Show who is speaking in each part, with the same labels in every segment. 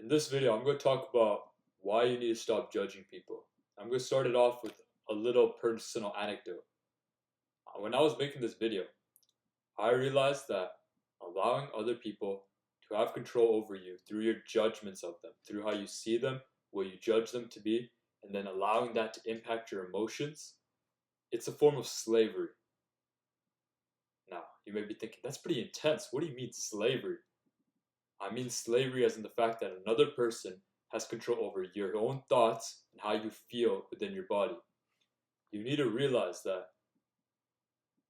Speaker 1: In this video, I'm going to talk about why you need to stop judging people. I'm going to start it off with a little personal anecdote. When I was making this video, I realized that allowing other people to have control over you through your judgments of them, through how you see them, what you judge them to be, and then allowing that to impact your emotions, it's a form of slavery. Now, you may be thinking, that's pretty intense. What do you mean slavery? I mean slavery as in the fact that another person has control over your own thoughts and how you feel within your body. You need to realize that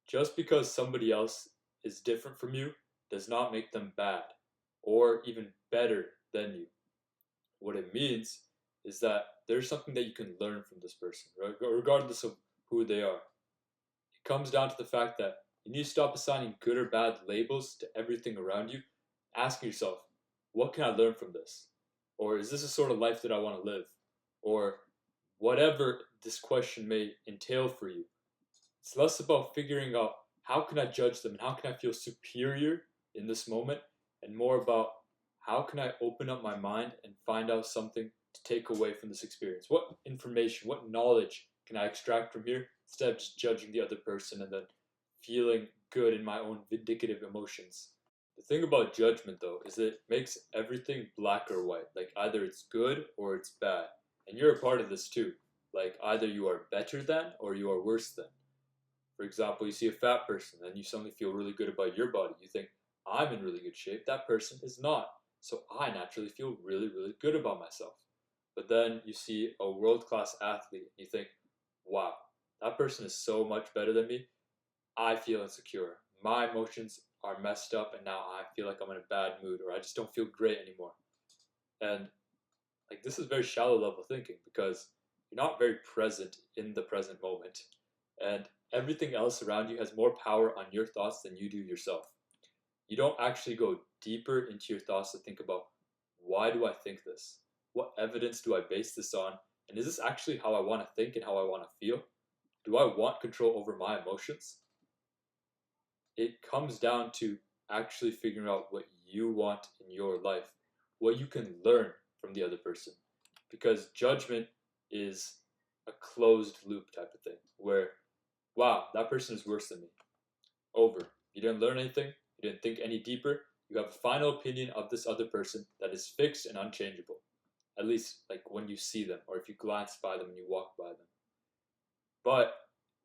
Speaker 1: just because somebody else is different from you does not make them bad or even better than you. What it means is that there's something that you can learn from this person, regardless of who they are. It comes down to the fact that you need to stop assigning good or bad labels to everything around you. Ask yourself, what can I learn from this? Or is this a sort of life that I want to live? Or whatever this question may entail for you. It's less about figuring out how can I judge them and how can I feel superior in this moment, and more about how can I open up my mind and find out something to take away from this experience. What information, what knowledge can I extract from here instead of just judging the other person and then feeling good in my own vindicative emotions. The thing about judgment, though, is it makes everything black or white. Like either it's good or it's bad. And you're a part of this too. Like either you are better than or you are worse than. For example, you see a fat person and you suddenly feel really good about your body. You think, I'm in really good shape. That person is not. So I naturally feel really, really good about myself. But then you see a world-class athlete and you think, wow, that person is so much better than me. I feel insecure. My emotions are messed up and now I feel like I'm in a bad mood or I just don't feel great anymore. And like this is very shallow level thinking because you're not very present in the present moment. And everything else around you has more power on your thoughts than you do yourself. You don't actually go deeper into your thoughts to think about, why do I think this? What evidence do I base this on? And is this actually how I want to think and how I want to feel? Do I want control over my emotions? It comes down to actually figuring out what you want in your life, what you can learn from the other person. Because judgment is a closed loop type of thing where, wow, that person is worse than me. Over. You didn't learn anything, you didn't think any deeper, you have a final opinion of this other person that is fixed and unchangeable. At least like when you see them or if you glance by them and you walk by them. But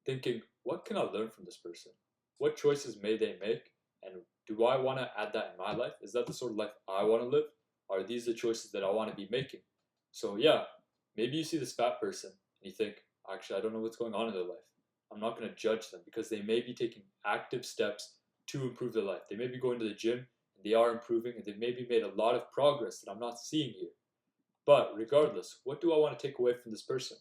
Speaker 1: thinking, what can I learn from this person? What choices may they make? And do I want to add that in my life? Is that the sort of life I want to live? Are these the choices that I want to be making? So yeah, maybe you see this fat person and you think, actually, I don't know what's going on in their life. I'm not going to judge them because they may be taking active steps to improve their life. They may be going to the gym and they are improving and they've maybe made a lot of progress that I'm not seeing here. But regardless, what do I want to take away from this person?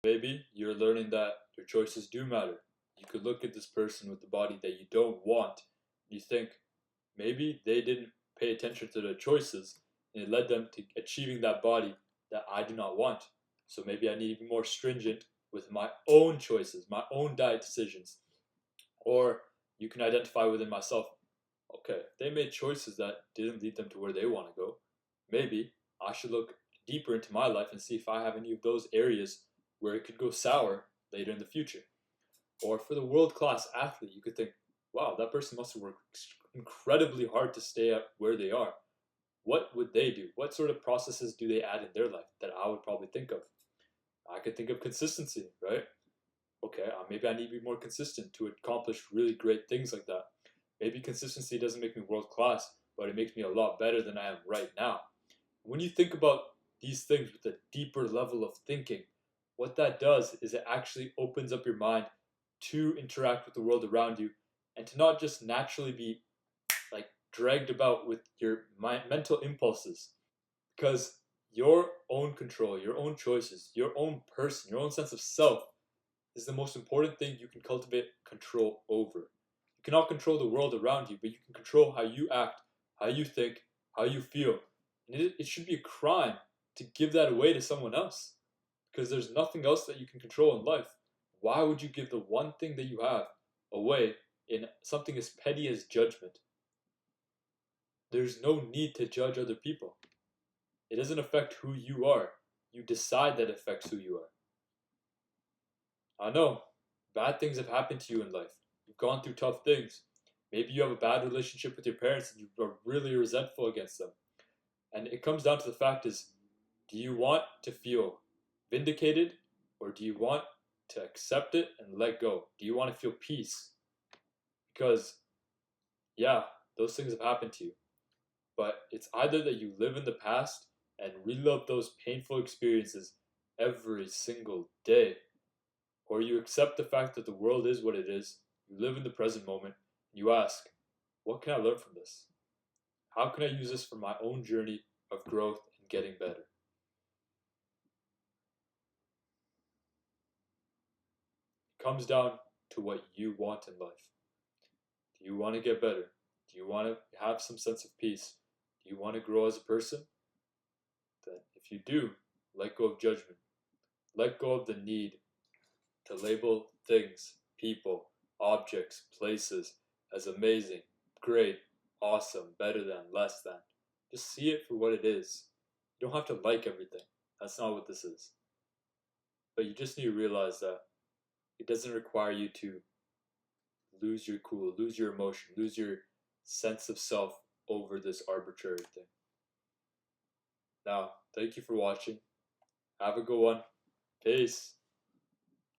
Speaker 1: Maybe you're learning that your choices do matter. You could look at this person with the body that you don't want. And you think, maybe they didn't pay attention to their choices and it led them to achieving that body that I do not want. So maybe I need to be more stringent with my own choices, my own diet decisions. Or you can identify within myself, okay, they made choices that didn't lead them to where they want to go. Maybe I should look deeper into my life and see if I have any of those areas where it could go sour later in the future. Or for the world-class athlete, you could think, wow, that person must have worked incredibly hard to stay at where they are. What would they do? What sort of processes do they add in their life that I would probably think of? I could think of consistency, right? Okay, maybe I need to be more consistent to accomplish really great things like that. Maybe consistency doesn't make me world-class, but it makes me a lot better than I am right now. When you think about these things with a deeper level of thinking, what that does is it actually opens up your mind to interact with the world around you and to not just naturally be like dragged about with your mental impulses, because your own control, your own choices, your own person, your own sense of self is the most important thing you can cultivate control over. You cannot control the world around you, but you can control how you act, how you think, how you feel. And it should be a crime to give that away to someone else, because there's nothing else that you can control in life. Why would you give the one thing that you have away in something as petty as judgment? There's no need to judge other people. It doesn't affect who you are. You decide that it affects who you are. I know, bad things have happened to you in life. You've gone through tough things. Maybe you have a bad relationship with your parents and you are really resentful against them. And it comes down to the fact is, do you want to feel vindicated or do you want to accept it and let go? Do you want to feel peace? Because, yeah, those things have happened to you. But it's either that you live in the past and relive those painful experiences every single day, or you accept the fact that the world is what it is, you live in the present moment, and you ask, what can I learn from this? How can I use this for my own journey of growth and getting better? It comes down to what you want in life. Do you want to get better? Do you want to have some sense of peace? Do you want to grow as a person? Then, if you do, let go of judgment. Let go of the need to label things, people, objects, places as amazing, great, awesome, better than, less than. Just see it for what it is. You don't have to like everything. That's not what this is. But you just need to realize that it doesn't require you to lose your cool, lose your emotion, lose your sense of self over this arbitrary thing. Now, thank you for watching. Have a good one. Peace.